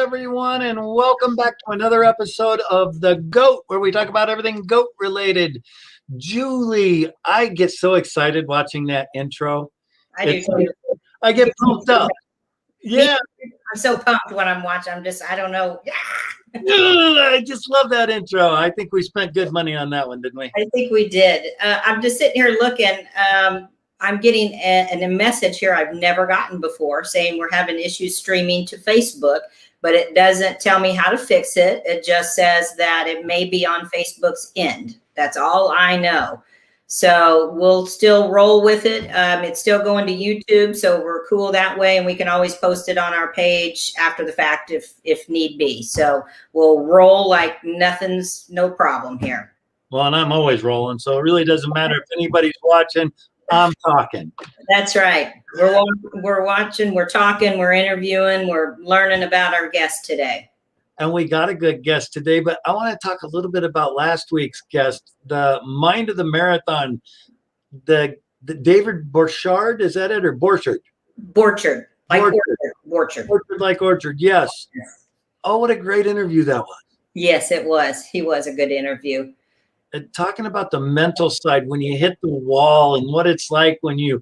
everyone, and welcome back to another episode of The GOAT, where we talk about everything GOAT related. Julie, I get so excited watching that intro. I do too. I get pumped up. Yeah. I'm so pumped when I'm watching. I don't know. I just love that intro. I think we spent good money on that one, didn't we? I think we did. I'm just sitting here looking. I'm getting a message here I've never gotten before saying we're having issues streaming to Facebook, but it doesn't tell me how to fix it. It just says that it may be on Facebook's end. That's all I know. So we'll still roll with it. It's still going to YouTube, so we're cool that way, and we can always post it on our page after the fact if need be. So we'll roll like nothing's no problem here. Well, and I'm always rolling, so it really doesn't matter if anybody's watching. I'm talking. That's right. We're watching, we're talking, we're interviewing, we're learning about our guest today. And we got a good guest today, but I want to talk a little bit about last week's guest, the mind of the marathon, the David Borchard, is that it, or Borchard? Borchard, like Orchard. Borchard, like Orchard, yes. Oh, what a great interview that was. Yes, it was. He was a good interview. And talking about the mental side, when you hit the wall and what it's like when you,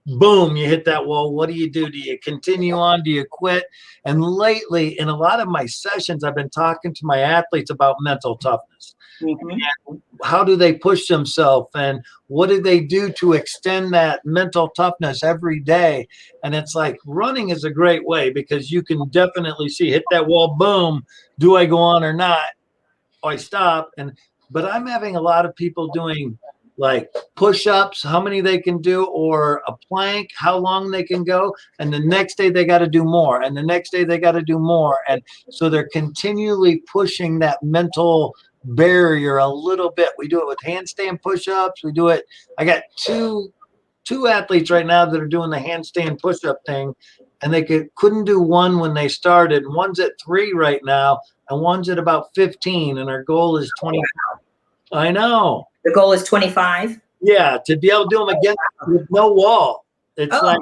boom, you hit that wall. What do? Do you continue on? Do you quit? And lately, in a lot of my sessions, I've been talking to my athletes about mental toughness. Mm-hmm. And how do they push themselves? And what do they do to extend that mental toughness every day? And it's like running is a great way because you can definitely see, hit that wall, boom, do I go on or not? I stop. But I'm having a lot of people doing like push-ups, how many they can do, or a plank, how long they can go. And the next day they got to do more. And the next day they got to do more. And so they're continually pushing that mental barrier a little bit. We do it with handstand push-ups. We do it. I got two athletes right now that are doing the handstand push-up thing. And they couldn't do one when they started. One's at 3 right now. And one's at about 15, and our goal is 20. I know. The goal is 25? Yeah, to be able to do them again with no wall. It's like.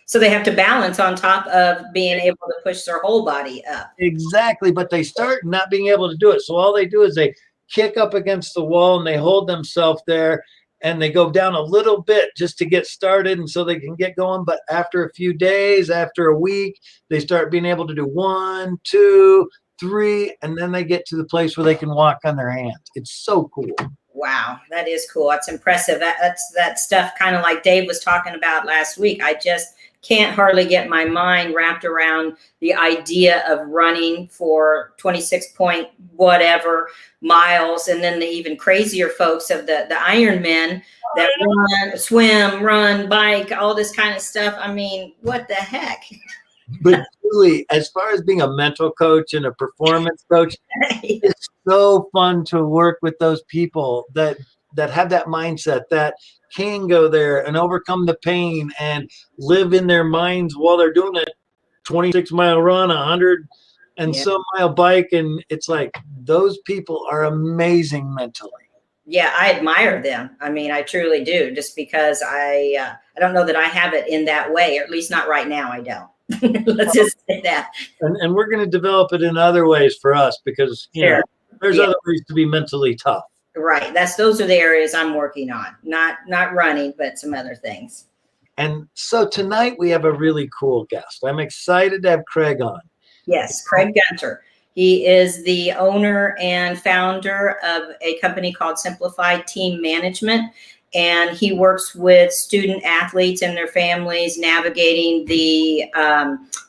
So they have to balance on top of being able to push their whole body up. Exactly, but they start not being able to do it. So all they do is they kick up against the wall, and they hold themselves there, and they go down a little bit just to get started, and so they can get going. But after a few days, after a week, they start being able to do 1, 2, 3, and then they get to the place where they can walk on their hands. It's so cool. Wow, that is cool. That's impressive. That's that stuff kind of like Dave was talking about last week. I just can't hardly get my mind wrapped around the idea of running for 26 point whatever miles, and then the even crazier folks of the Ironmen that run, swim, run, bike, all this kind of stuff. I mean, what the heck? But Julie, as far as being a mental coach and a performance coach, it's so fun to work with those people that have that mindset, that can go there and overcome the pain and live in their minds while they're doing a 26-mile run, 100 and some mile bike. And it's like those people are amazing mentally. Yeah, I admire them. I mean, I truly do, just because I don't know that I have it in that way, or at least not right now. I don't. Let's just say that. And we're going to develop it in other ways for us because you know, there's other ways to be mentally tough. Right. Those are the areas I'm working on. Not running, but some other things. And so tonight we have a really cool guest. I'm excited to have Craig on. Yes, Craig Gunter. He is the owner and founder of a company called Simplified Team Management. And he works with student athletes and their families navigating the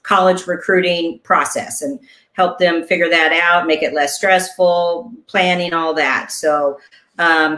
college recruiting process and help them figure that out, make it less stressful, planning, all that. So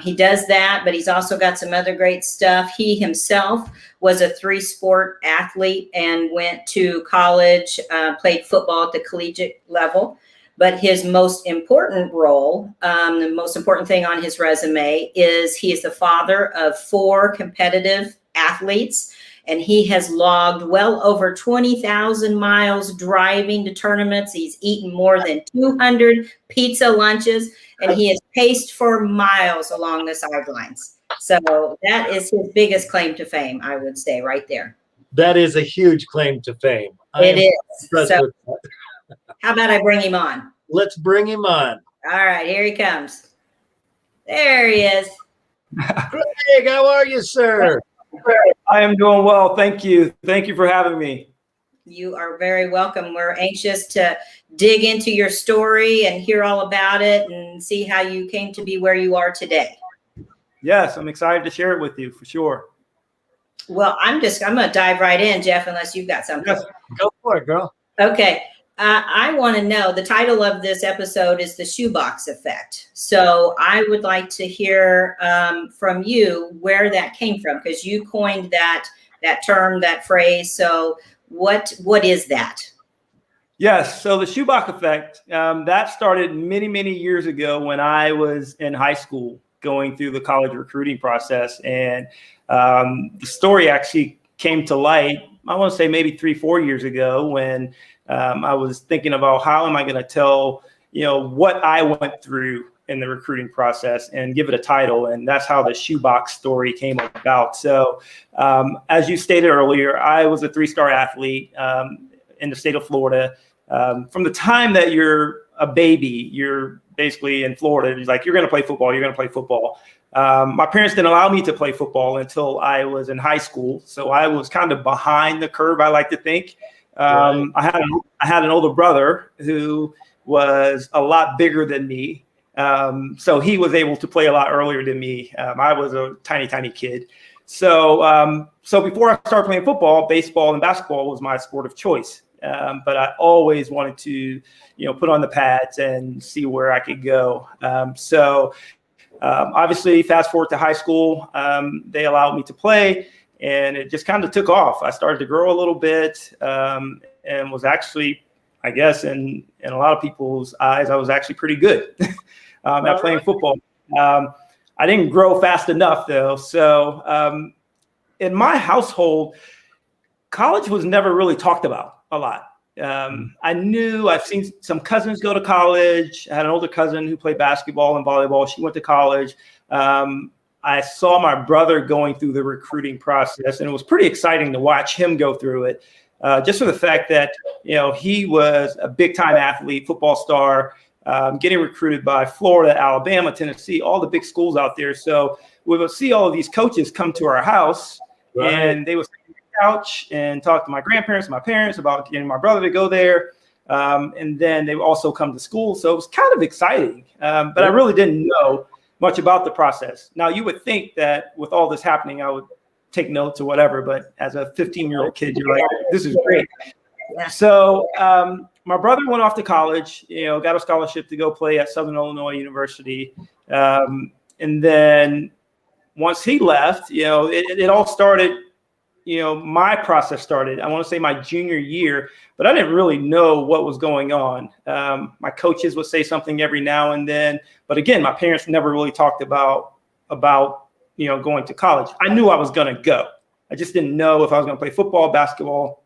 he does that, but he's also got some other great stuff. He himself was a 3-sport athlete and went to college, played football at the collegiate level. But his most important role, the most important thing on his resume is he is the father of 4 competitive athletes, and he has logged well over 20,000 miles driving to tournaments. He's eaten more than 200 pizza lunches, and he has paced for miles along the sidelines. So that is his biggest claim to fame, I would say, right there. That is a huge claim to fame. It is. So, How about I bring him on? Let's bring him on. All right, here he comes. There he is. Craig, how are you, sir? I am doing well. Thank you. Thank you for having me. You are very welcome. We're anxious to dig into your story and hear all about it and see how you came to be where you are today. Yes, I'm excited to share it with you for sure. Well, I'm going to dive right in, Jeff, unless you've got something. Yes. Go for it, girl. Okay. I want to know, the title of this episode is the Shoebox Effect. So I would like to hear from you where that came from, because you coined that term, that phrase. So what is that? Yes. So the Shoebox Effect, that started many, many years ago when I was in high school going through the college recruiting process. And the story actually came to light, I want to say maybe 3-4 years ago, when I was thinking about how am I going to tell, what I went through in the recruiting process and give it a title. And that's how the Shoebox story came about. So as you stated earlier, I was a 3-star athlete in the state of Florida. From the time that you're a baby, you're basically in Florida. It's like, you're going to play football. You're going to play football. My parents didn't allow me to play football until I was in high school. So I was kind of behind the curve, I like to think. Right. I had an older brother who was a lot bigger than me. So he was able to play a lot earlier than me. I was a tiny, tiny kid. So before I started playing football, baseball and basketball was my sport of choice. But I always wanted to, put on the pads and see where I could go. Obviously, fast forward to high school, they allowed me to play. And it just kind of took off. I started to grow a little bit and was actually, I guess, in a lot of people's eyes, I was actually pretty good at playing football. I didn't grow fast enough, though. So in my household, college was never really talked about a lot. I've seen some cousins go to college. I had an older cousin who played basketball and volleyball. She went to college. I saw my brother going through the recruiting process, and it was pretty exciting to watch him go through it. Just for the fact that, he was a big time athlete, football star, getting recruited by Florida, Alabama, Tennessee, all the big schools out there. So we would see all of these coaches come to our house, right, and they would sit on the couch and talk to my grandparents, my parents about getting my brother to go there. And then they would also come to school. So it was kind of exciting, but I really didn't know much about the process. Now, you would think that with all this happening, I would take notes or whatever, but as a 15-year-old kid, you're like, this is great. So my brother went off to college, got a scholarship to go play at Southern Illinois University. And then once he left, it all started, my process started, I want to say my junior year, but I didn't really know what was going on. My coaches would say something every now and then, but again, my parents never really talked about going to college. I knew I was going to go. I just didn't know if I was going to play football, basketball,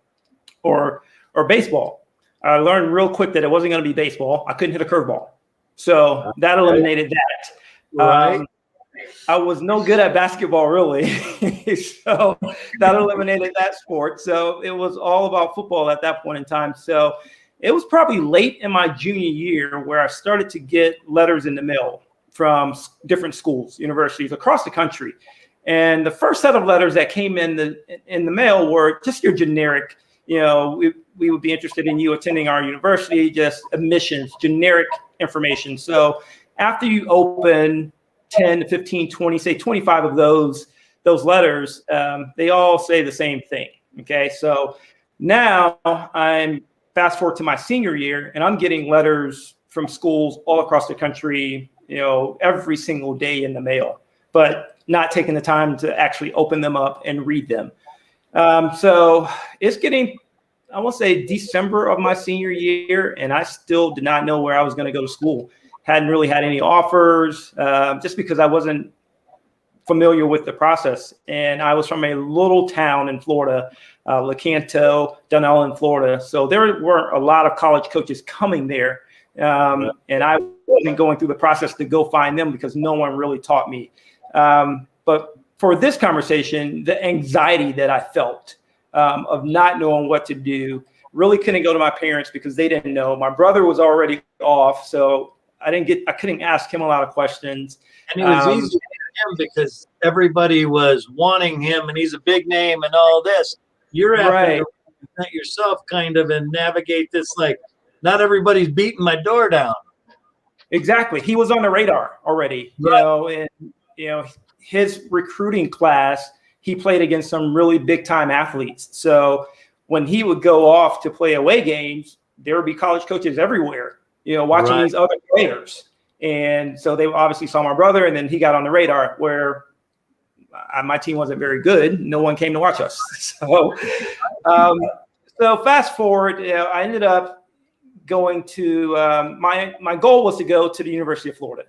or baseball. I learned real quick that it wasn't going to be baseball. I couldn't hit a curveball. So that eliminated that. Right. I was no good at basketball, really. So that eliminated that sport. So it was all about football at that point in time. So it was probably late in my junior year where I started to get letters in the mail from different schools, universities across the country. And the first set of letters that came in the mail were just your generic, we would be interested in you attending our university, just admissions, generic information. So after you open 10 to 15, 20, say 25 of those letters, they all say the same thing. Okay. So now I'm fast forward to my senior year and I'm getting letters from schools all across the country, every single day in the mail, but not taking the time to actually open them up and read them. So it's getting, I want to say December of my senior year, and I still did not know where I was going to go to school. Hadn't really had any offers, just because I wasn't familiar with the process. And I was from a little town in Florida, Lecanto, Dunellen, Florida. So there weren't a lot of college coaches coming there. And I wasn't going through the process to go find them because no one really taught me. But for this conversation, the anxiety that I felt of not knowing what to do Really couldn't go to my parents because they didn't know. My brother was already off, so I couldn't ask him a lot of questions. And it was easy for him because everybody was wanting him, and he's a big name and all this. You're having to represent yourself kind of and navigate this, like, not everybody's beating my door down. Exactly. He was on the radar already, and his recruiting class, he played against some really big time athletes. So when he would go off to play away games, there would be college coaches everywhere, watching these other players. And so they obviously saw my brother, and then he got on the radar where my team wasn't very good. No one came to watch us. So, so fast forward, I ended up going to my goal was to go to the University of Florida.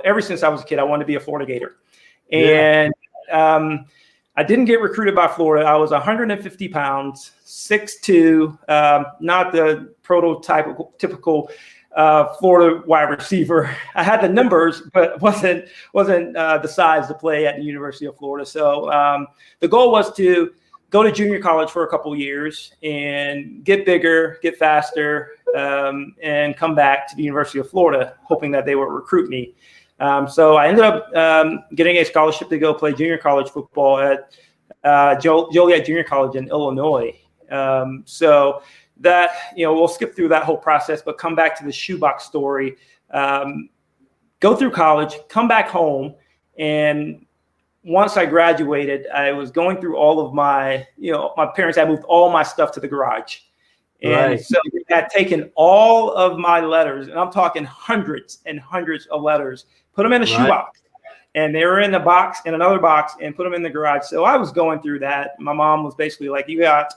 Ever since I was a kid, I wanted to be a Florida Gator. And I didn't get recruited by Florida. I was 150 pounds, 6'2", not the typical Florida wide receiver. I had the numbers, but wasn't the size to play at the University of Florida. So the goal was to go to junior college for a couple of years and get bigger, get faster, and come back to the University of Florida, hoping that they would recruit me. So I ended up getting a scholarship to go play junior college football at Joliet Junior College in Illinois. So that, we'll skip through that whole process, but come back to the Shoebox story. Go through college, come back home, and once I graduated, I was going through all of my, my parents had moved all my stuff to the garage. And so they had taken all of my letters, and I'm talking hundreds and hundreds of letters, put them in a shoebox. And they were in a box, in another box, and put them in the garage. So I was going through that. My mom was basically like, you got,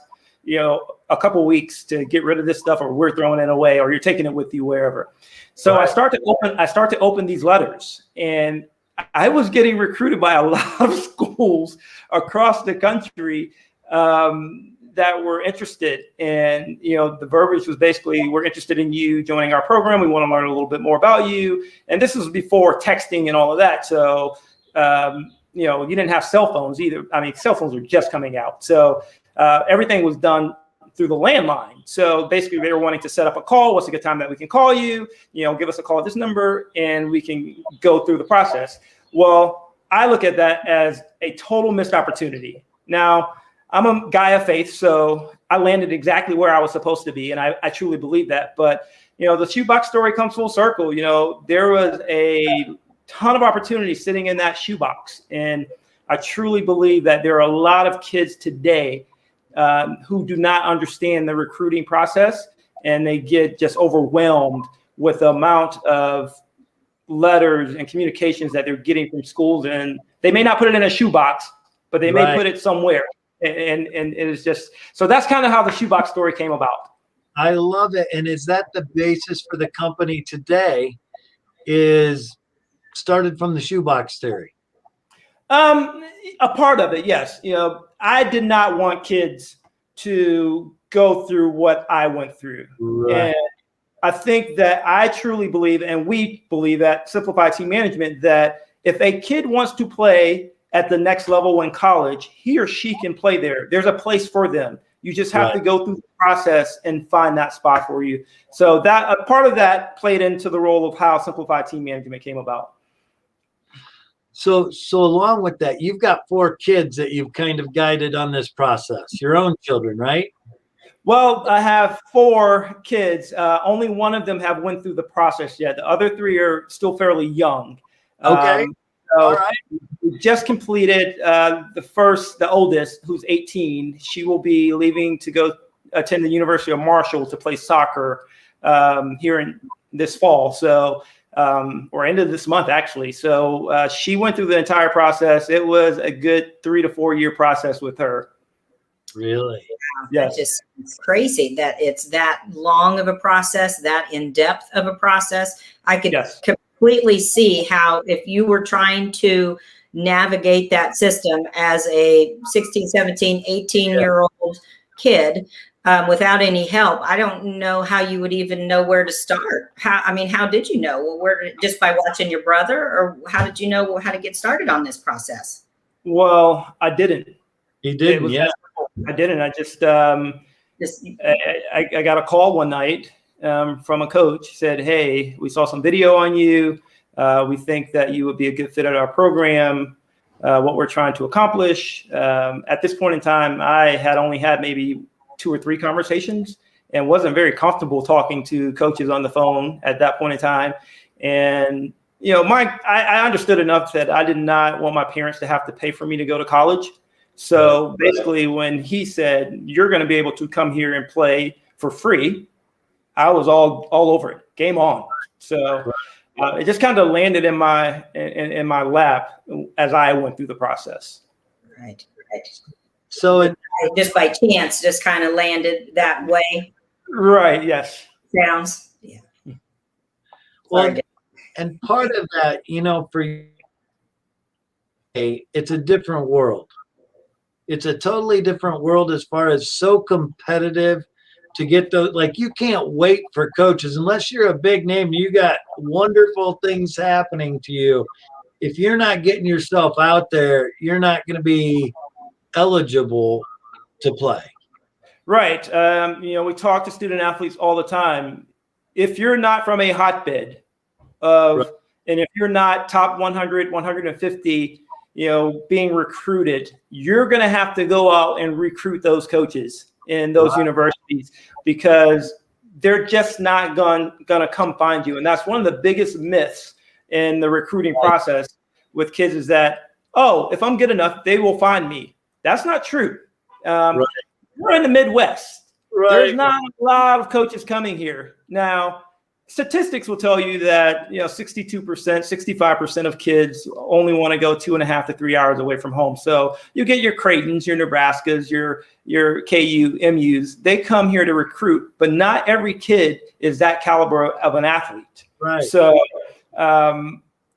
a couple weeks to get rid of this stuff, or we're throwing it away, or you're taking it with you wherever. So I start to open these letters, and I was getting recruited by a lot of schools across the country that were interested. And, the verbiage was basically, we're interested in you joining our program. We want to learn a little bit more about you. And this was before texting and all of that. So, you didn't have cell phones either. I mean, cell phones were just coming out. So everything was done through the landline. So basically they were wanting to set up a call. What's a good time that we can call you? Give us a call at this number and we can go through the process. Well, I look at that as a total missed opportunity. Now, I'm a guy of faith, so I landed exactly where I was supposed to be, and I truly believe that. But, the shoebox story comes full circle. There was a ton of opportunities sitting in that shoebox, and I truly believe that there are a lot of kids today who do not understand the recruiting process, and they get just overwhelmed with the amount of letters and communications that they're getting from schools, and they may not put it in a shoebox, but they may put it somewhere. And it's just, so that's kind of how the shoebox story came about. I love it. And is that the basis for the company today, is started from the shoebox theory? A part of it, yes. I did not want kids to go through what I went through. And I think that I truly believe, and we believe at Simplified Team Management, that if a kid wants to play at the next level in college, he or she can play there. There's a place for them. You just have to go through the process and find that spot for you. So that a part of that played into the role of how Simplified Team Management came about. So along with that, you've got 4 kids that you've kind of guided on this process, your own children, right? Well, I have 4 kids. Only one of them have went through the process yet. The other 3 are still fairly young. Okay. All right. We just completed the oldest, who's 18. She will be leaving to go attend the University of Marshall to play soccer here in this fall. So, or end of this month, actually. So she went through the entire process. It was a good 3 to 4 year process with her. Really? Yes. It's crazy that it's that long of a process, that in depth of a process. I could completely see how if you were trying to navigate that system as a 16, 17, 18-year-old kid without any help, I don't know how you would even know where to start. How did you know? Well, just by watching your brother, or how did you know how to get started on this process? Well, I didn't. He didn't, I didn't. I just, I got a call one night from a coach, said, "Hey, we saw some video on you. We think that you would be a good fit at our program, what we're trying to accomplish." At this point in time, I had only had maybe 2 or 3 conversations and wasn't very comfortable talking to coaches on the phone at that point in time. And, you know, I understood enough that I did not want my parents to have to pay for me to go to college. So basically, when he said, "You're going to be able to come here and play for free," I was all over it. Game on. So it just kind of landed in my lap as I went through the process. Right. So just by chance, just kind of landed that way. Right. Yes. Sounds. Yeah. Well, and part of that, you know, for you, it's a different world. It's a totally different world as far as so competitive to get those. Like, you can't wait for coaches unless you're a big name. You got wonderful things happening to you. If you're not getting yourself out there, you're not going to be eligible to play. Right. You know, we talk to student athletes all the time. If you're not from a hotbed of, and if you're not top 100, 150, you know, being recruited, you're going to have to go out and recruit those coaches in those universities, because they're just not going to come find you. And that's one of the biggest myths in the recruiting process with kids, is that, oh, if I'm good enough, they will find me. That's not true. We're in the Midwest. There's not a lot of coaches coming here. Now, statistics will tell you that, you know, 62%, 65% of kids only want to go 2.5 to 3 hours away from home. So you get your Creightons, your Nebraskas, your KU, MUs. They come here to recruit, but not every kid is that caliber of an athlete. Right. So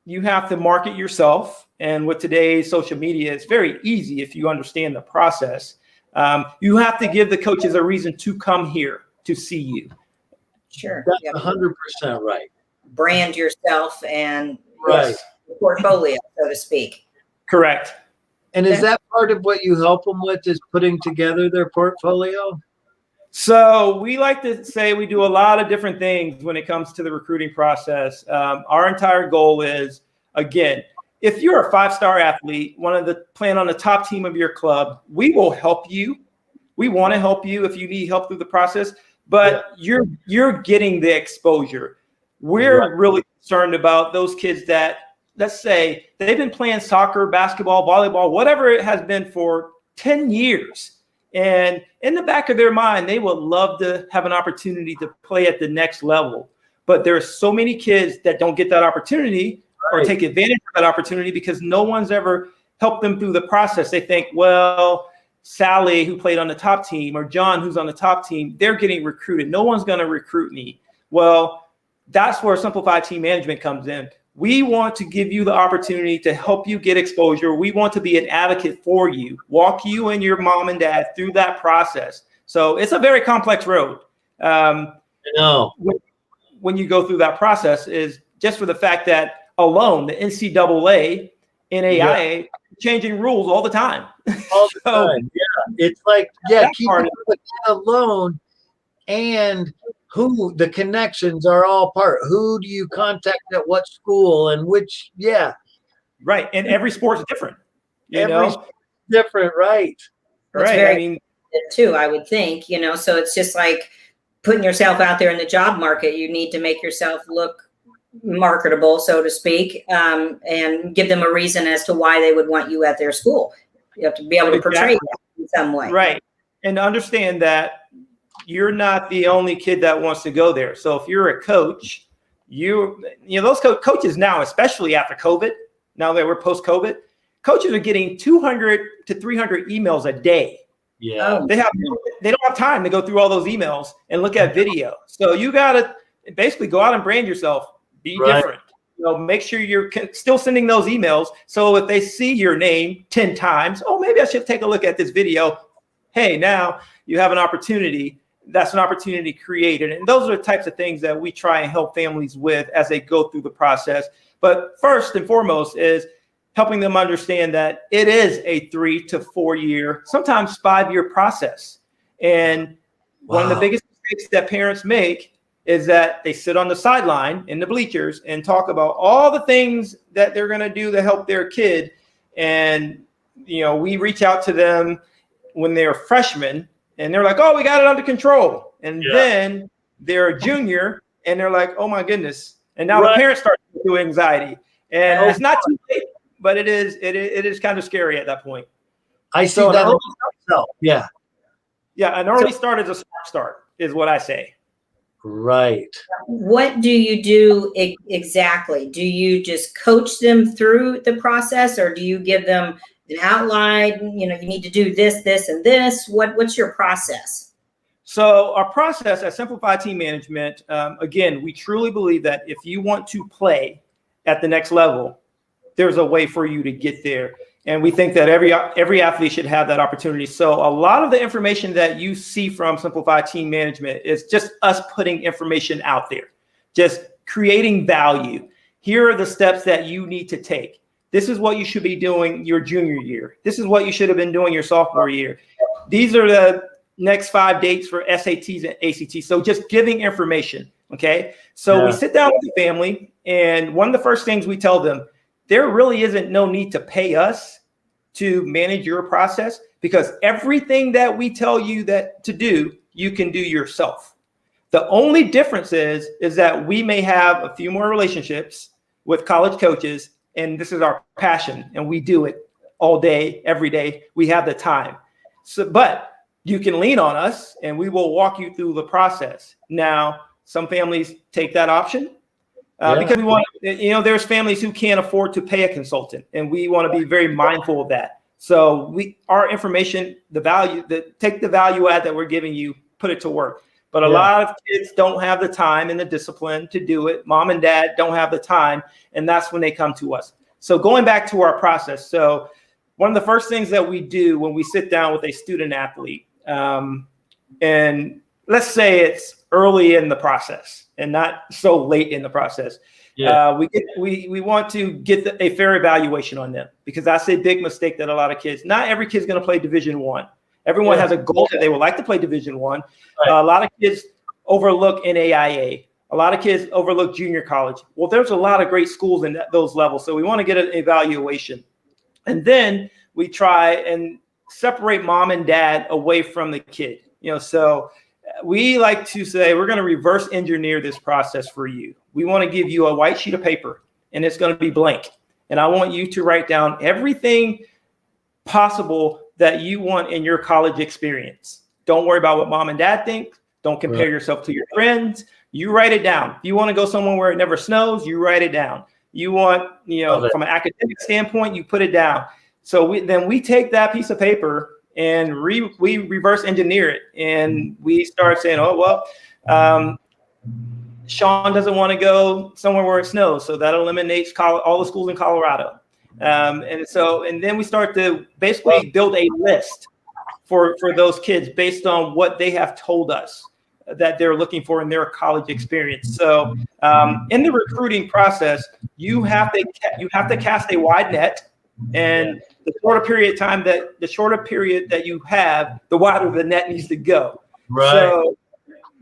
you have to market yourself. And with today's social media, it's very easy if you understand the process. You have to give the coaches a reason to come here to see you. Sure. That's 100% right. Brand yourself and Right. portfolio, so to speak. Correct. And is that part of what you help them with, is putting together their portfolio? So we like to say we do a lot of different things when it comes to the recruiting process. Our entire goal is, again, if you're a 5-star athlete, playing on the top team of your club, we will help you. We want to help you if you need help through the process, but you're getting the exposure. We're really concerned about those kids that, let's say, they've been playing soccer, basketball, volleyball, whatever it has been for 10 years. And in the back of their mind, they would love to have an opportunity to play at the next level. But there are so many kids that don't get that opportunity or take advantage of that opportunity because no one's ever helped them through the process. They think, well, Sally, who played on the top team, or John, who's on the top team, they're getting recruited. No one's going to recruit me. Well, that's where Simplified Team Management comes in. We want to give you the opportunity to help you get exposure. We want to be an advocate for you, walk you and your mom and dad through that process. So it's a very complex road. I know. When you go through that process, is just for the fact that alone, the NCAA, NAIA, changing rules all the time. All the time. Yeah. It's like, keep it alone, and who the connections are all part. Who do you contact at what school and which? Right. And every sport's different. Every different, right? That's very too, I would think, so it's just like putting yourself out there in the job market. You need to make yourself look marketable, so to speak, and give them a reason as to why they would want you at their school. You have to be able to portray that in some way. Right. And understand that you're not the only kid that wants to go there. So if you're a coach, those coaches now, especially after COVID, now that we're post-COVID, coaches are getting 200 to 300 emails a day. Yeah. They don't have time to go through all those emails and look at video. So you got to basically go out and brand yourself. Be different. Make sure you're still sending those emails. So if they see your name 10 times, oh, maybe I should take a look at this video. Hey, now you have an opportunity. That's an opportunity created. And those are the types of things that we try and help families with as they go through the process. But first and foremost is helping them understand that it is a 3 to 4 year, sometimes 5-year process. And One of the biggest mistakes that parents make is that they sit on the sideline in the bleachers and talk about all the things that they're going to do to help their kid. And, we reach out to them when they're freshmen and they're like, oh, we got it under control. And then they're a junior and they're like, oh my goodness. And now the parents start to do anxiety, and it's not too late, but it is kind of scary at that point. I see that. Yeah. Yeah. An early start is a smart start is what I say. Right. What do you do exactly? Do you just coach them through the process, or do you give them an outline? You need to do this, this, and this. What's your process? So our process at Simplified Team Management, again, we truly believe that if you want to play at the next level, there's a way for you to get there. And we think that every athlete should have that opportunity. So a lot of the information that you see from Simplified Team Management is just us putting information out there, just creating value. Here are the steps that you need to take. This is what you should be doing your junior year. This is what you should have been doing your sophomore year. These are the next 5 dates for SATs and ACTs. So just giving information. Okay. So we sit down with the family, and one of the first things we tell them, there really isn't no need to pay us to manage your process, because everything that we tell you that to do, you can do yourself. The only difference is that we may have a few more relationships with college coaches, and this is our passion, and we do it all day, every day. We have the time. So, but you can lean on us and we will walk you through the process. Now, some families take that option. Because we want, there's families who can't afford to pay a consultant, and we want to be very mindful of that. So our information, take the value add that we're giving you, put it to work. But a lot of kids don't have the time and the discipline to do it. Mom and dad don't have the time, and that's when they come to us. So going back to our process. So one of the first things that we do when we sit down with a student athlete, and let's say it's early in the process and not so late in the process. We want to get a fair evaluation on them, because that's a big mistake that a lot of kids, not every kid's going to play Division I. Everyone has a goal that they would like to play Division I. Right. A lot of kids overlook NAIA. A lot of kids overlook junior college. Well, there's a lot of great schools in those levels. So we want to get an evaluation. And then we try and separate mom and dad away from the kid. So we like to say, we're going to reverse engineer this process for you. We want to give you a white sheet of paper, and it's going to be blank. And I want you to write down everything possible that you want in your college experience. Don't worry about what mom and dad think. Don't compare yourself to your friends. You write it down. If you want to go somewhere where it never snows, you write it down. You want, from an academic standpoint, you put it down. So we take that piece of paper and we reverse engineer it, and we start saying, Sean doesn't want to go somewhere where it snows, so that eliminates all the schools in Colorado. And then we start to basically build a list for those kids based on what they have told us that they're looking for in their college experience. So in the recruiting process, you have to cast a wide net. And the shorter period that you have, the wider the net needs to go. Right. So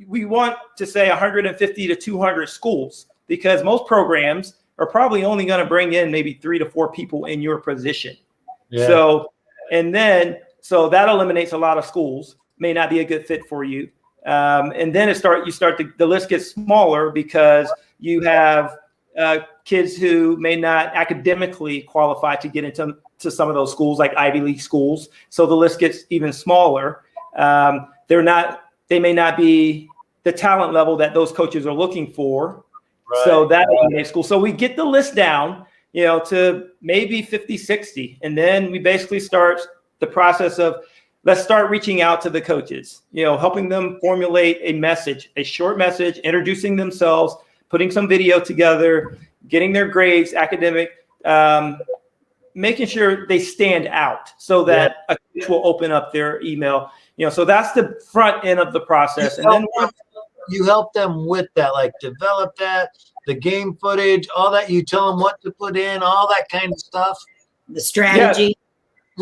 we want to say 150 to 200 schools, because most programs are probably only going to bring in maybe 3 to 4 people in your position. Yeah. So that eliminates a lot of schools, may not be a good fit for you. And then the list gets smaller, because you have kids who may not academically qualify to get into some of those schools, like Ivy League schools. So the list gets even smaller. They may not be the talent level that those coaches are looking for. Right. So that eliminates school. So we get the list down, to maybe 50, 60. And then we basically start the process of, let's start reaching out to the coaches, helping them formulate a short message, introducing themselves, putting some video together, getting their grades, academic, making sure they stand out so that a coach will open up their email. So that's the front end of the process. And then you help them with that, like develop that, the game footage, all that. You tell them what to put in, all that kind of stuff. The strategy. Yeah.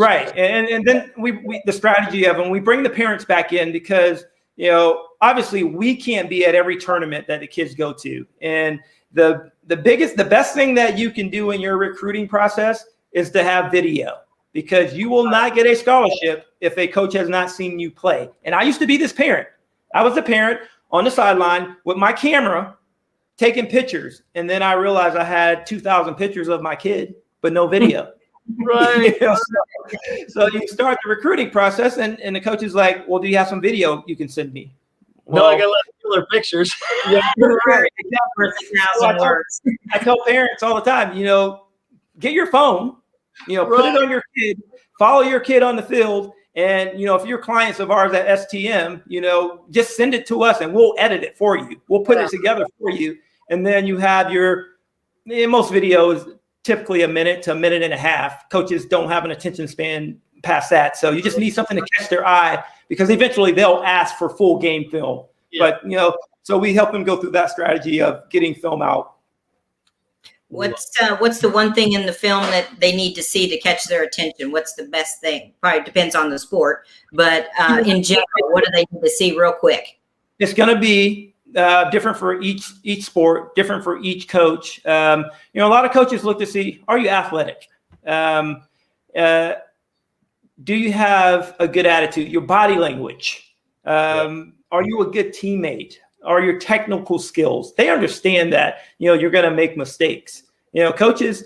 Right. And then we the strategy of them, we bring the parents back in, because you know, obviously we can't be at every tournament that the kids go to. And the best thing that you can do in your recruiting process is to have video, because you will not get a scholarship if a coach has not seen you play. And I used to be this parent. I was the parent on the sideline with my camera taking pictures. And then I realized I had 2,000 pictures of my kid, but no video. Right. You know, so you start the recruiting process, and the coach is like, well, do you have some video you can send me? No, I got a lot of killer pictures. Yeah, right. Exactly. I tell parents all the time, you know, get your phone, you know, put it on your kid, follow your kid on the field. And, you know, if you're clients of ours at STM, you know, just send it to us and we'll edit it for you. We'll put it together for you. And then you have in most videos, typically a minute to a minute and a half. Coaches don't have an attention span past that. So you just need something to catch their eye, because eventually they'll ask for full game film. Yeah. But, you know, so we help them go through that strategy of getting film out. What's the one thing in the film that they need to see to catch their attention? What's the best thing? Probably depends on the sport, but in general, what do they need to see real quick? It's going to be different for each sport, different for each coach. You know, a lot of coaches look to see, are you athletic? Do you have a good attitude? Your body language. Are you a good teammate? Are your technical skills? They understand that, you know, you're going to make mistakes. You know, coaches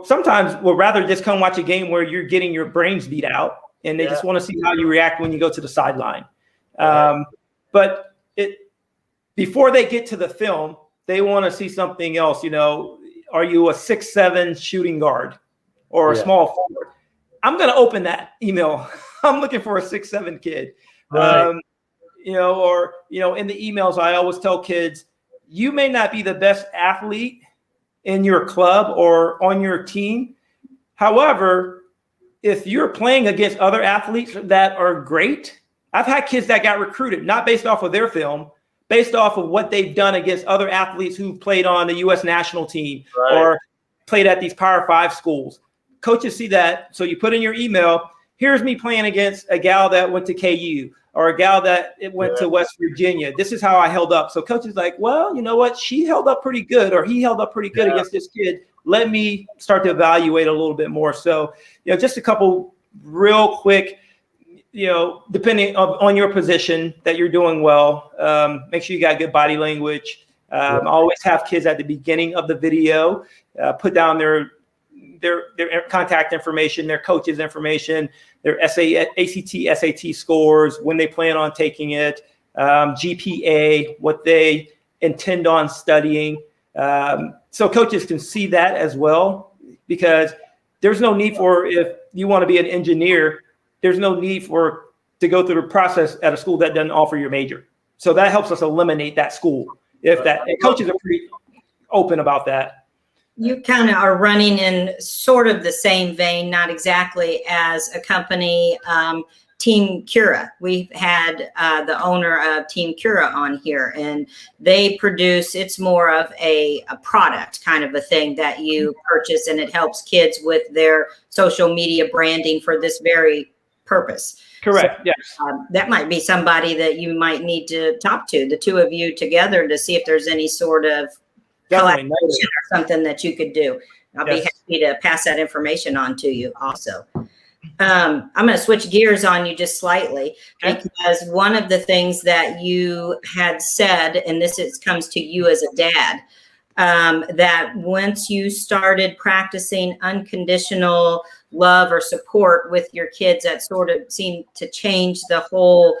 sometimes will rather just come watch a game where you're getting your brains beat out, and they just want to see how you react when you go to the sideline. But before they get to the film, they want to see something else. You know, are you a 6'7" shooting guard or a small forward? I'm going to open that email. I'm looking for a 6'7" kid. Right. You know, or, you know, in the emails, I always tell kids, you may not be the best athlete in your club or on your team. However, if you're playing against other athletes that are great, I've had kids that got recruited, not based off of their film, based off of what they've done against other athletes who played on the U.S. national team or played at these Power 5 schools. Coaches see that. So you put in your email, here's me playing against a gal that went to KU or a gal that went to West Virginia. This is how I held up. So coach is like, well, you know what? She held up pretty good, or he held up pretty good against this kid. Let me start to evaluate a little bit more. So, you know, just a couple real quick, you know, depending on your position that you're doing well, make sure you got good body language. Always have kids at the beginning of the video, put down their contact information, their coach's information, their ACT, SAT scores, when they plan on taking it, GPA, what they intend on studying. So coaches can see that as well, because there's no need for, if you want to be an engineer, there's no need to go through the process at a school that doesn't offer your major. So that helps us eliminate that school. And coaches are pretty open about that. You kind of are running in sort of the same vein, not exactly, as a company, Teamcura. We've had the owner of Teamcura on here, and they produce, it's more of a product kind of a thing that you purchase, and it helps kids with their social media branding for this very purpose. Correct. So, yes. That might be somebody that you might need to talk to, the two of you together, to see if there's any sort of collaboration or something that you could do. I'll be happy to pass that information on to you also. I'm going to switch gears on you just slightly, because one of the things that you had said, and this comes to you as a dad, that once you started practicing unconditional love or support with your kids, that sort of seemed to change the whole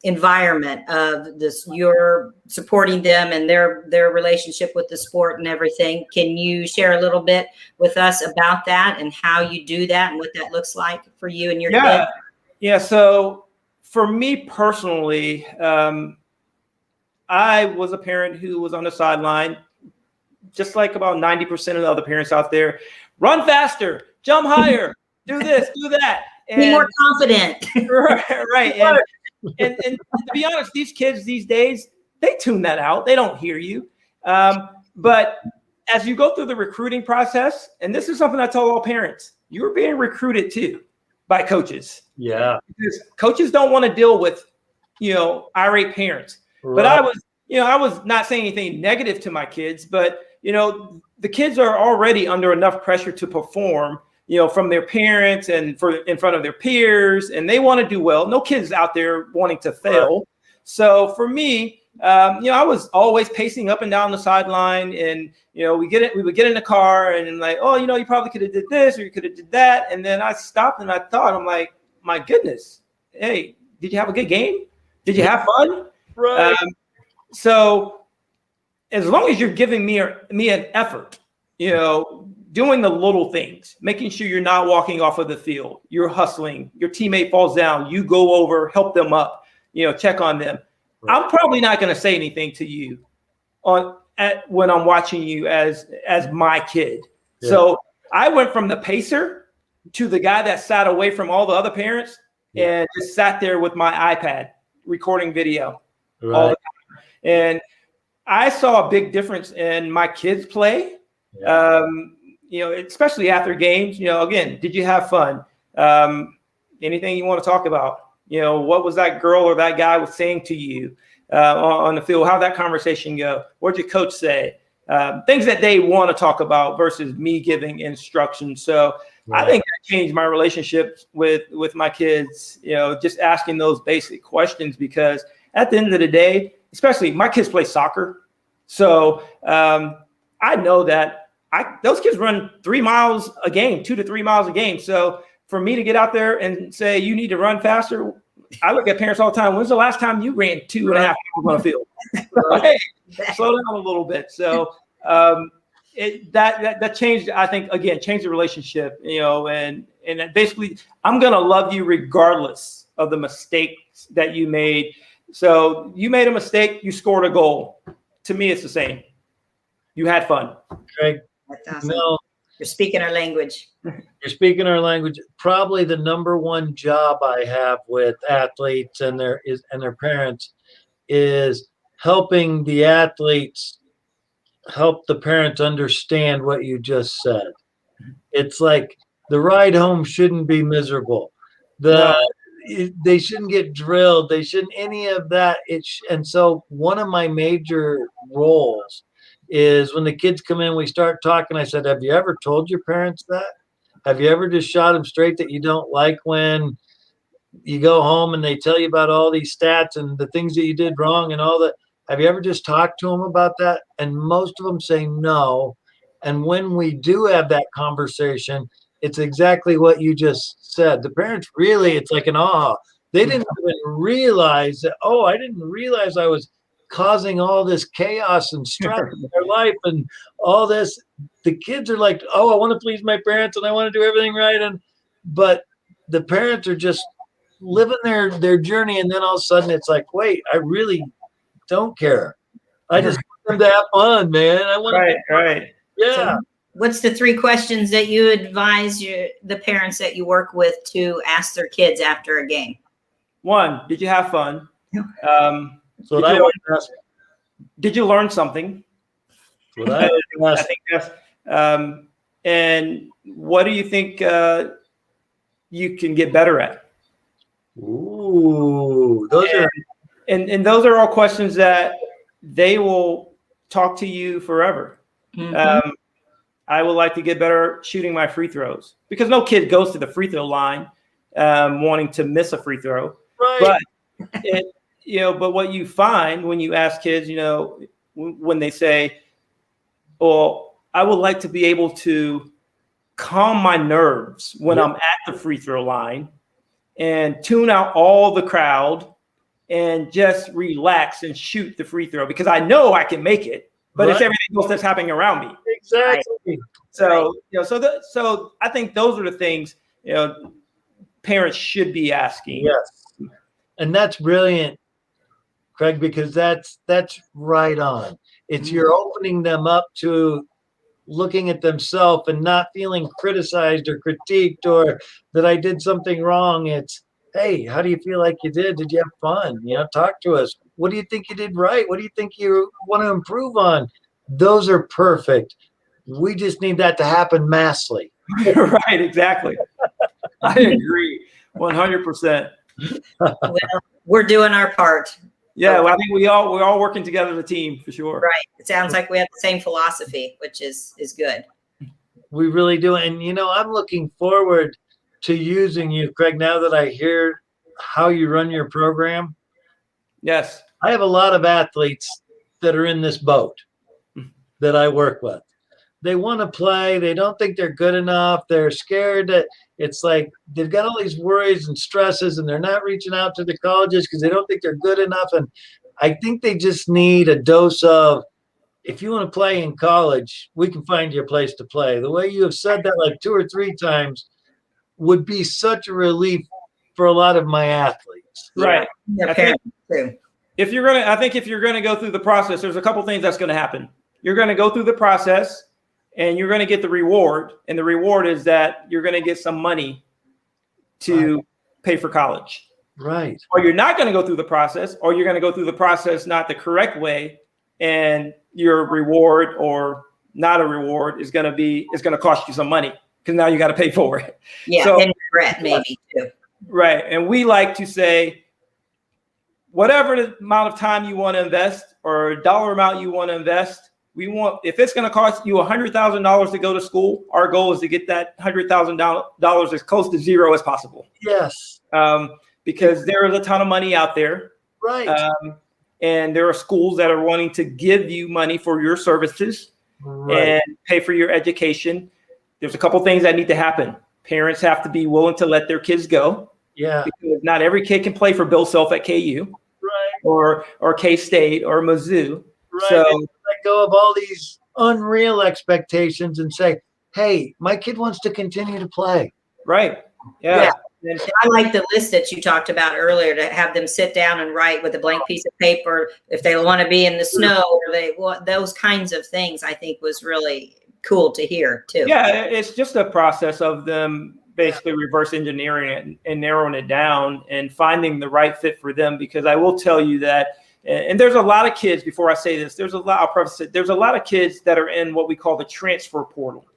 environment of this. You're supporting them and their relationship with the sport and everything. Can you share a little bit with us about that and how you do that and what that looks like for you and your kids? Yeah. So for me personally, I was a parent who was on the sideline, just like about 90% of the other parents out there. Run faster, jump higher, do this, do that. And, be more confident. Right. And to be honest, these kids these days, they tune that out. They don't hear you. But as you go through the recruiting process, and this is something I tell all parents, you're being recruited too by coaches. Yeah. Because coaches don't want to deal with irate parents. Right. But I was not saying anything negative to my kids, but, the kids are already under enough pressure to perform, from their parents and in front of their peers, and they want to do well. No kids out there wanting to fail. Right. So for me, I was always pacing up and down the sideline, and, we would get in the car and like, oh, you probably could have did this or you could have did that. And then I stopped and I thought, I'm like, my goodness, hey, did you have a good game? Did you have fun? Right. So as long as you're giving me an effort, doing the little things, making sure you're not walking off of the field, you're hustling, your teammate falls down, you go over, help them up, check on them. Right. I'm probably not going to say anything to you when I'm watching you as my kid. Yeah. So I went from the pacer to the guy that sat away from all the other parents and just sat there with my iPad recording video all the time. And I saw a big difference in my kids' play. Yeah. Especially after games, again, did you have fun? Anything you want to talk about? What was that girl or that guy was saying to you on the field? How'd that conversation go? What'd your coach say? Things that they want to talk about versus me giving instructions. So I think that changed my relationship with my kids, just asking those basic questions, because at the end of the day, especially my kids play soccer. So I know that those kids run 3 miles a game, 2 to 3 miles a game. So for me to get out there and say, you need to run faster, I look at parents all the time. When's the last time you ran 2.5 miles on the field? Hey, slow down a little bit. So that changed, I think, again, changed the relationship, and basically I'm going to love you regardless of the mistakes that you made. So you made a mistake, you scored a goal. To me, it's the same. You had fun. Craig, that's awesome. You're speaking our language. You're speaking our language. Probably the number one job I have with athletes and their parents is helping the athletes help the parents understand what you just said. It's like the ride home shouldn't be miserable. They shouldn't get drilled. They shouldn't any of that. And so one of my major roles is when the kids come in, we start talking. I said, have you ever told your parents that? Have you ever just shot them straight that you don't like when you go home and they tell you about all these stats and the things that you did wrong and all that? Have you ever just talked to them about that? And most of them say no. And when we do have that conversation, it's exactly what you just said. The parents really, it's like an aha. They didn't even realize that, oh, I didn't realize I was causing all this chaos and stress in their life and all this. The kids are like, oh, I want to please my parents and I want to do everything right. But the parents are just living their journey. And then all of a sudden it's like, wait, I really don't care. I just want them to have fun, man. I want right. Yeah. So what's the 3 questions that you advise the parents that you work with to ask their kids after a game? 1, did you have fun? So did you learn something? I think that's, and what do you think you can get better at? Ooh, and those are all questions that they will talk to you forever. Mm-hmm. I would like to get better shooting my free throws, because no kid goes to the free throw line wanting to miss a free throw. Right. But what you find when you ask kids, when they say, well, I would like to be able to calm my nerves when I'm at the free throw line and tune out all the crowd and just relax and shoot the free throw, because I know I can make it, but it's everything else that's happening around me. Exactly. So, so I think those are the things, parents should be asking. Yes. And that's brilliant, Craig, because that's right on. It's you're opening them up to looking at themselves and not feeling criticized or critiqued or that I did something wrong. It's, hey, how do you feel like you did? Did you have fun? Talk to us. What do you think you did right? What do you think you want to improve on? Those are perfect. We just need that to happen massively. Right, exactly. I agree 100%. Well, we're doing our part. Yeah, well, I think we're all working together as a team for sure. Right. It sounds like we have the same philosophy, which is good. We really do. And, I'm looking forward to using you, Craig, now that I hear how you run your program. Yes. I have a lot of athletes that are in this boat that I work with. They want to play. They don't think they're good enough. They're scared that it's like they've got all these worries and stresses, and they're not reaching out to the colleges because they don't think they're good enough. And I think they just need a dose of, if you want to play in college, we can find you a place to play. The way you have said that like 2 or 3 times would be such a relief for a lot of my athletes. Right. Yeah. I think if you're gonna go through the process, there's a couple things that's going to happen. You're going to go through the process, and you're going to get the reward. And the reward is that you're going to get some money to pay for college. Right. Or you're not going to go through the process, or you're going to go through the process not the correct way, and your reward or not a reward is going to cost you some money because now you got to pay for it. Yeah, so, and regret maybe too. Right. And we like to say, whatever the amount of time you want to invest or dollar amount you want to invest, if it's going to cost you $100,000 to go to school, our goal is to get that $100,000 as close to zero as possible. Yes. Because there is a ton of money out there. Right. And there are schools that are wanting to give you money for your services and pay for your education. There's a couple things that need to happen. Parents have to be willing to let their kids go. Yeah. Because not every kid can play for Bill Self at KU. Right. Or K-State or Mizzou. Right. So let go of all these unreal expectations and say, hey, my kid wants to continue to play. Right. Yeah. And I like the list that you talked about earlier, to have them sit down and write with a blank piece of paper if they want to be in the snow, or those kinds of things. I think was really cool to hear too. Yeah, it's just a process of them basically reverse engineering it and narrowing it down and finding the right fit for them. Because I will tell you that, and there's a lot of kids, before I say this, I'll preface it, there's a lot of kids that are in what we call the transfer portal,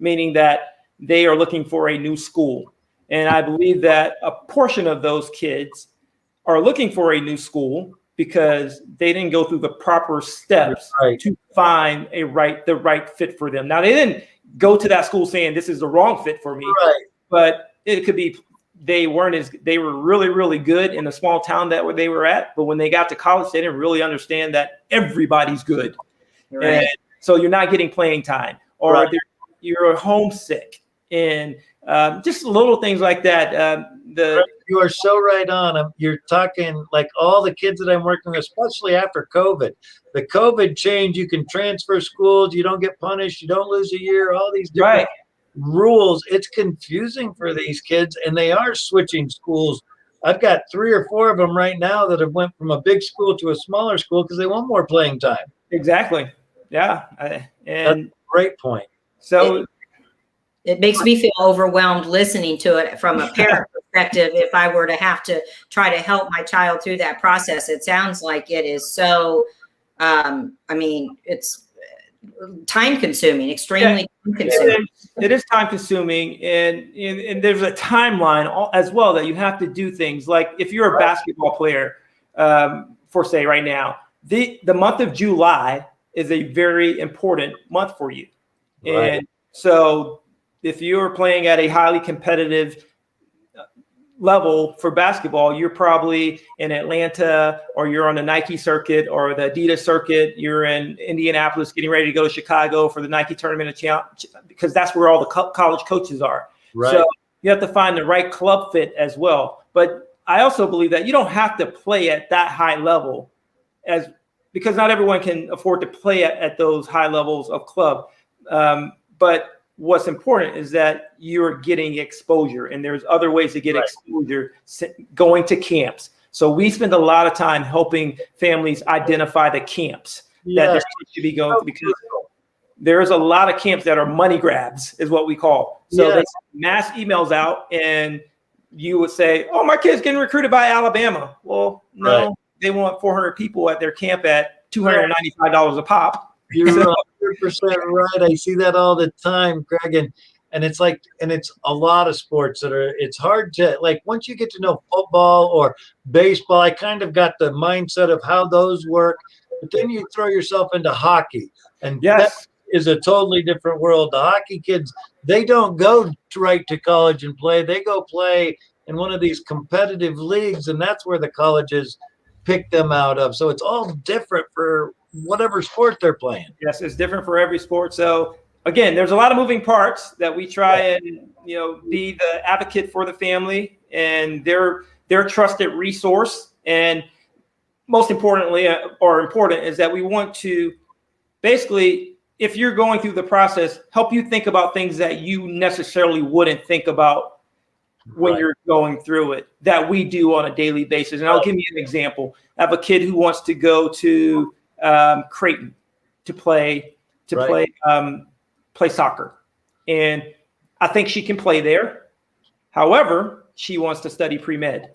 meaning that they are looking for a new school. And I believe that a portion of those kids are looking for a new school because they didn't go through the proper steps to find the right fit for them. Now, they didn't go to that school saying this is the wrong fit for me, but it could be they were really, really good in the small town that they were at. But when they got to college, they didn't really understand that everybody's good. Right. And so you're not getting playing time, or you're homesick, and just little things like that. You are so right on. You're talking like all the kids that I'm working with, especially after COVID. The COVID change, you can transfer schools, you don't get punished, you don't lose a year, all these different rules. It's confusing for these kids, and they are switching schools. I've got 3 or 4 of them right now that have went from a big school to a smaller school because they want more playing time. Exactly. Yeah. And that's a great point. So it makes me feel overwhelmed listening to it from a parent perspective. If I were to have to try to help my child through that process, it sounds like it is so, it's time consuming, extremely time consuming. It is time consuming. And there's a timeline as well that you have to do things. Like if you're a basketball player, for say right now, the month of July is a very important month for you. And so if you're playing at a highly competitive level for basketball, you're probably in Atlanta, or you're on the Nike circuit or the Adidas circuit. You're in Indianapolis getting ready to go to Chicago for the Nike tournament, because that's where all the college coaches are. Right. So you have to find the right club fit as well. But I also believe that you don't have to play at that high level, because not everyone can afford to play at those high levels of club. But what's important is that you're getting exposure, and there's other ways to get exposure, going to camps. So we spend a lot of time helping families identify the camps that they should be going to, because there's a lot of camps that are money grabs, is what we call. So they send mass emails out, and you would say, oh, my kid's getting recruited by Alabama. Well, no, they want 400 people at their camp at $295 a pop. You're 100% right. I see that all the time, Greg. And And it's like, and it's a lot of sports that are, it's hard to, like, once you get to know football or baseball, I kind of got the mindset of how those work. But then you throw yourself into hockey, and that is a totally different world. The hockey kids, they don't go right to college and play. They go play in one of these competitive leagues, and that's where the colleges pick them out of. So it's all different for whatever sport they're playing. Yes, it's different for every sport. So again, there's a lot of moving parts that we try and, you know, be the advocate for the family and their trusted resource. And most importantly, or important, is that we want to basically, if you're going through the process, help you think about things that you necessarily wouldn't think about when you're going through it, that we do on a daily basis. And I'll give you an example. I have a kid who wants to go to Creighton to play soccer, and I think she can play there. However, she wants to study pre-med.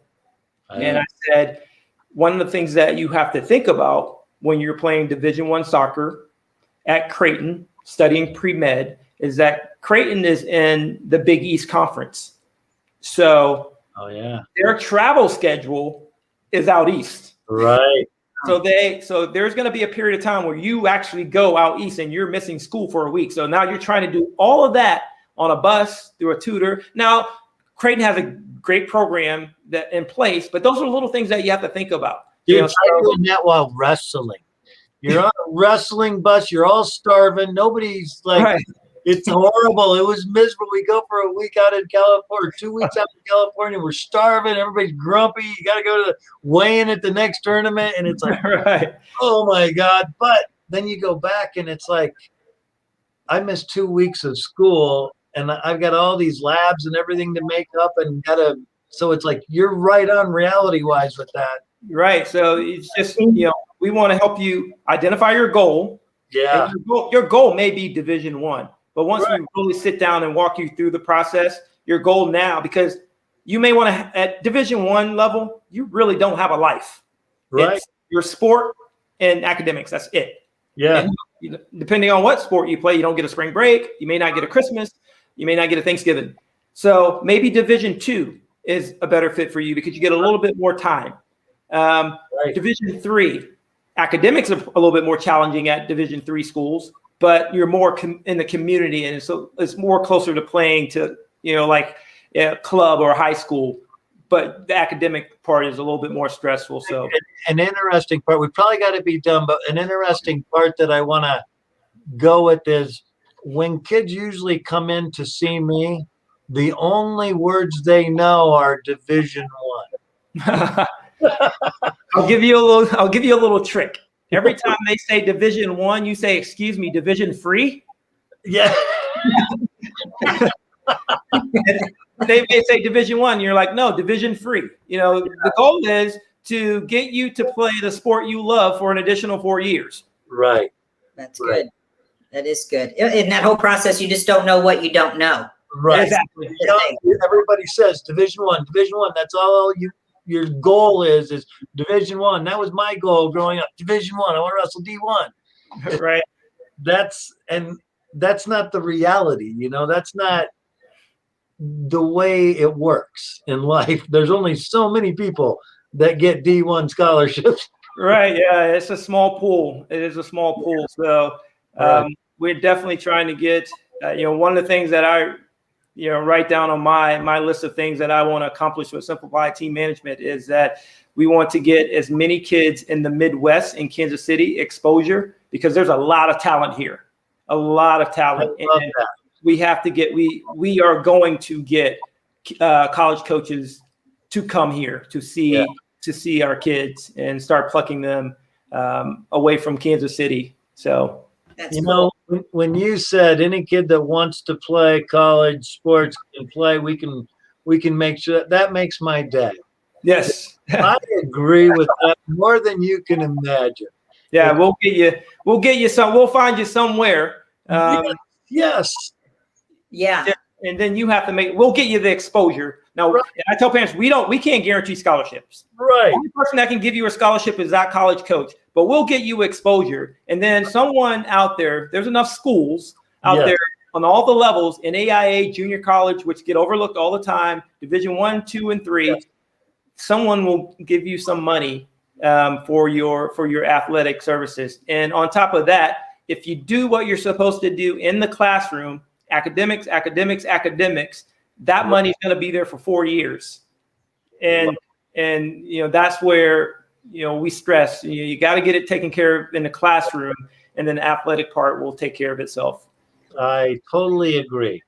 And I said, one of the things that you have to think about when you're playing Division I soccer at Creighton, studying pre-med, is that Creighton is in the Big East Conference. So their travel schedule is out east. Right. So there's going to be a period of time where you actually go out east and you're missing school for a week. So now you're trying to do all of that on a bus through a tutor. Now, Creighton has a great program that in place, but those are little things that you have to think about. Dude, I'm doing that while wrestling. You're on a wrestling bus. You're all starving. Nobody's like, it's horrible. It was miserable. We go for a week out in California, 2 weeks out in California. We're starving. Everybody's grumpy. You got to go to the weigh-in at the next tournament. And it's like, oh my God. But then you go back and it's like, I missed 2 weeks of school and I've got all these labs and everything to make up and so it's like, you're right on reality wise with that. Right. So it's just, you know, we want to help you identify your goal. Yeah. Your goal may be Division I. But once we really sit down and walk you through the process, your goal now, because you may want to, at Division I level, you really don't have a life. Right. It's your sport and academics. That's it. Yeah. And depending on what sport you play, you don't get a spring break. You may not get a Christmas. You may not get a Thanksgiving. So maybe Division II is a better fit for you because you get a little bit more time. Division III, academics are a little bit more challenging at Division III schools, but you're more in the community, and so it's more closer to playing to, you know, like a club or high school. But the academic part is a little bit more stressful. So an interesting part, we probably got to be done, but an interesting part that I want to go with is when kids usually come in to see me, the only words they know are Division I. I'll give you a little trick. Every time they say Division I, you say, excuse me, Division Free? Yeah. They may say Division I, you're like, no, Division Free. You know, the goal is to get you to play the sport you love for an additional 4 years. Right. That's good. That is good. In that whole process, you just don't know what you don't know. Right. Exactly. Everybody says Division I, Division I. That's all your goal is Division I. That was my goal growing up. Division I. I want to wrestle D1. Right. That's not the reality. You know, that's not the way it works in life. There's only so many people that get D1 scholarships. Right. Yeah. It's a small pool. It is a small pool. So we're definitely trying to get, one of the things that I, write down on my list of things that I want to accomplish with Simplified Team Management is that we want to get as many kids in the Midwest in Kansas City exposure, because there's a lot of talent here, a lot of talent. And we have to get, we are going to get college coaches to come here to see our kids and start plucking them away from Kansas City. So, that's cool. When you said any kid that wants to play college sports can play, we can make sure that makes my day. Yes. I agree with that more than you can imagine. Yeah, we'll get you some. We'll find you somewhere. Yes. Yeah. And then you have to we'll get you the exposure. Now, I tell parents, we can't guarantee scholarships. Right. The only person that can give you a scholarship is that college coach, but we'll get you exposure. And then someone out there's enough schools out there on all the levels, NAIA, junior college, which get overlooked all the time, Division 1, 2, and 3, someone will give you some money for your athletic services. And on top of that, if you do what you're supposed to do in the classroom, academics, that money is going to be there for 4 years. And that's where, we stress, you got to get it taken care of in the classroom, and then the athletic part will take care of itself. I totally agree.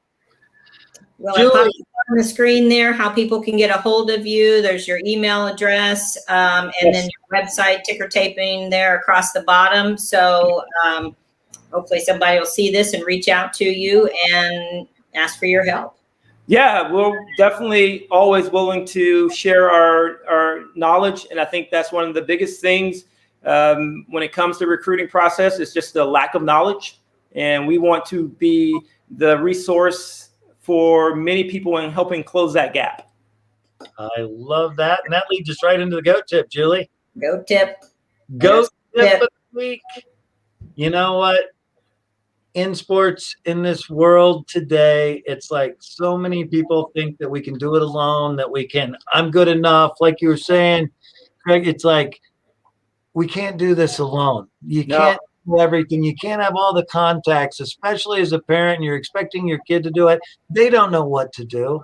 Well, I popped on the screen there how people can get a hold of you. There's your email address, and then your website, ticker taping there across the bottom. So hopefully somebody will see this and reach out to you and ask for your help. Yeah, we're definitely always willing to share our knowledge. And I think that's one of the biggest things when it comes to recruiting process is just the lack of knowledge. And we want to be the resource for many people in helping close that gap. I love that. And that leads us right into the GOAT tip, Julie. GOAT tip. GOAT tip of the week. You know what? In sports, in this world today, it's like so many people think that we can do it alone, I'm good enough. Like you were saying, Craig, it's like we can't do this alone. You can't do everything. You can't have all the contacts, especially as a parent, and you're expecting your kid to do it. They don't know what to do.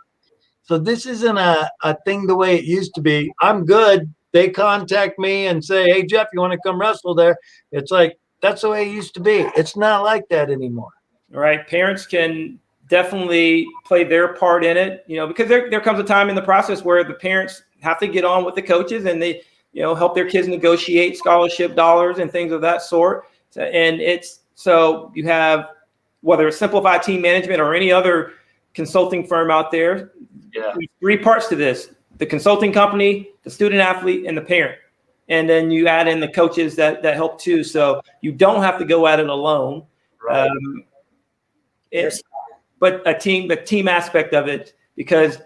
So this isn't a thing the way it used to be. I'm good. They contact me and say, hey, Jeff, you want to come wrestle there? It's like, that's the way it used to be. It's not like that anymore. All right. Parents can definitely play their part in it, because there comes a time in the process where the parents have to get on with the coaches and they, help their kids negotiate scholarship dollars and things of that sort. And so you have, whether it's Simplified Team Management or any other consulting firm out there, there's 3 parts to this: the consulting company, the student athlete, and the parent. And then you add in the coaches that help too. So you don't have to go at it alone. Right. But the team aspect of it, because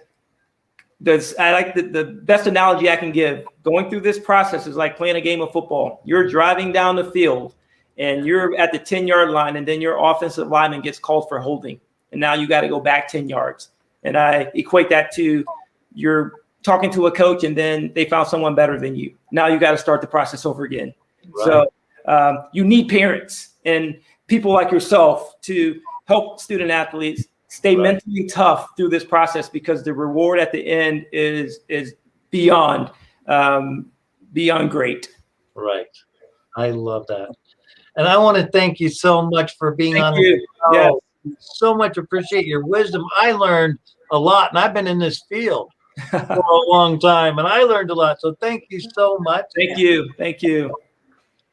I like the best analogy I can give. Going through this process is like playing a game of football. You're driving down the field and you're at the 10-yard line, and then your offensive lineman gets called for holding. And now you got to go back 10 yards. And I equate that to you're talking to a coach, and then they found someone better than you. Now you got to start the process over again. Right. So you need parents and people like yourself to help student athletes stay mentally tough through this process, because the reward at the end is beyond great. Right. I love that. And I want to thank you so much for being on the show. Yes. So much appreciate your wisdom. I learned a lot, and I've been in this field for a long time, and I learned a lot. So thank you so much. Thank you. Thank you.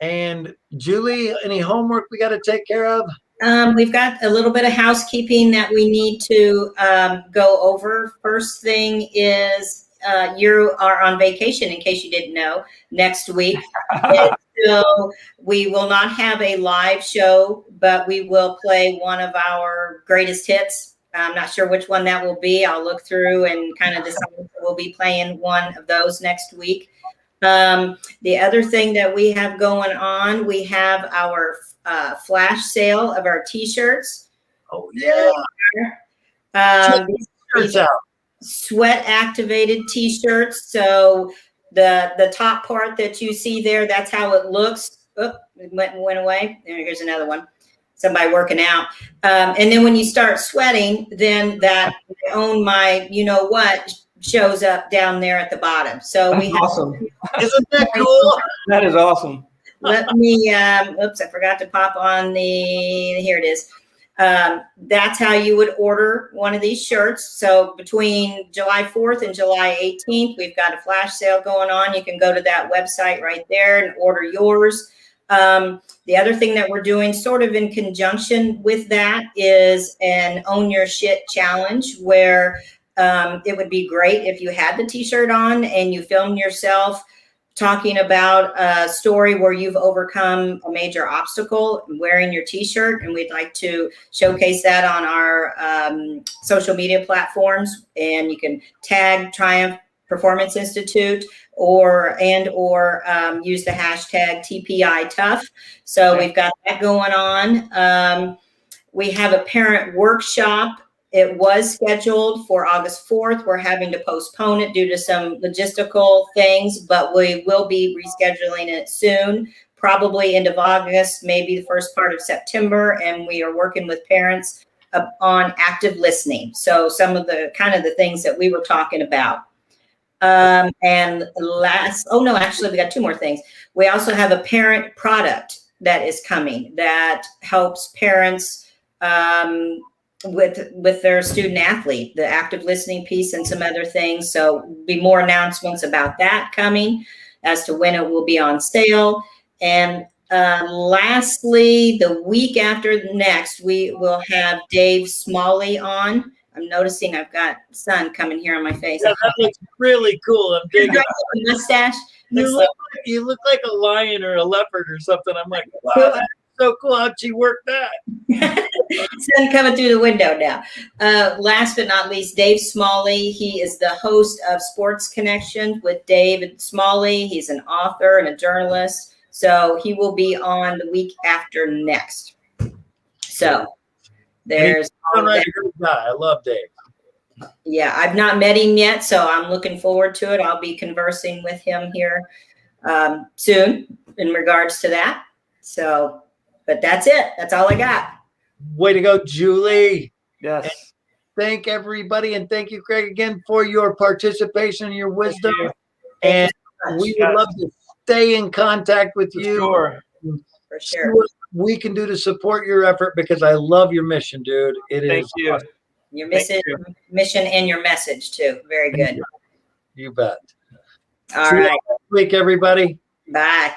And Julie, any homework we got to take care of? We've got a little bit of housekeeping that we need to go over. First thing is you are on vacation, in case you didn't know, next week. So we will not have a live show, but we will play one of our greatest hits. I'm not sure which one that will be. I'll look through and kind of decide if we'll be playing one of those next week. The other thing that we have going on, we have our flash sale of our T-shirts. Oh, yeah. These sweat activated T-shirts. So the top part that you see there, that's how it looks. Oh, it went away. Here's another one. Somebody working out. And then when you start sweating, then that I own my, what, shows up down there at the bottom. So we have awesome. Isn't that cool? That is awesome. Let me, oops, I forgot to pop on here it is. That's how you would order one of these shirts. So between July 4th and July 18th, we've got a flash sale going on. You can go to that website right there and order yours. The other thing that we're doing sort of in conjunction with that is an Own Your Shit challenge, where it would be great if you had the T-shirt on and you filmed yourself talking about a story where you've overcome a major obstacle wearing your T-shirt. And we'd like to showcase that on our social media platforms. And you can tag Triumph Performance Institute or use the hashtag TPI Tough. So we've got that going on. We have a parent workshop. It was scheduled for August 4th. We're having to postpone it due to some logistical things, but we will be rescheduling it soon, probably end of August, maybe the first part of September. And we are working with parents on active listening. So some of the kind of the things that we were talking about. And last, oh no, actually we got two more things. We also have a parent product that is coming that helps parents with their student athlete, the active listening piece and some other things. So be more announcements about that coming as to when it will be on sale. And lastly, the week after next, we will have Dave Smalley on. I'm noticing I've got sun coming here on my face. Yeah, that looks really cool. I'm digging it. Mustache. You look like a lion or a leopard or something. I'm like, wow, that's so cool. How'd she work that? Sun coming through the window now. Last but not least, Dave Smalley. He is the host of Sports Connection with David Smalley. He's an author and a journalist. So he will be on the week after next. So there's all that. I love Dave. Yeah, I've not met him yet, so I'm looking forward to it. I'll be conversing with him here soon in regards to that. So, but that's it. That's all I got. Way to go, Julie. Yes. And thank everybody. And thank you, Craig, again for your participation and your wisdom. And we would love to stay in contact with you. Sure. For sure. See what we can do to support your effort because I love your mission, dude. Thank you. Awesome. Your mission and your message too. Very good. You bet. All See you right. next week, everybody. Bye.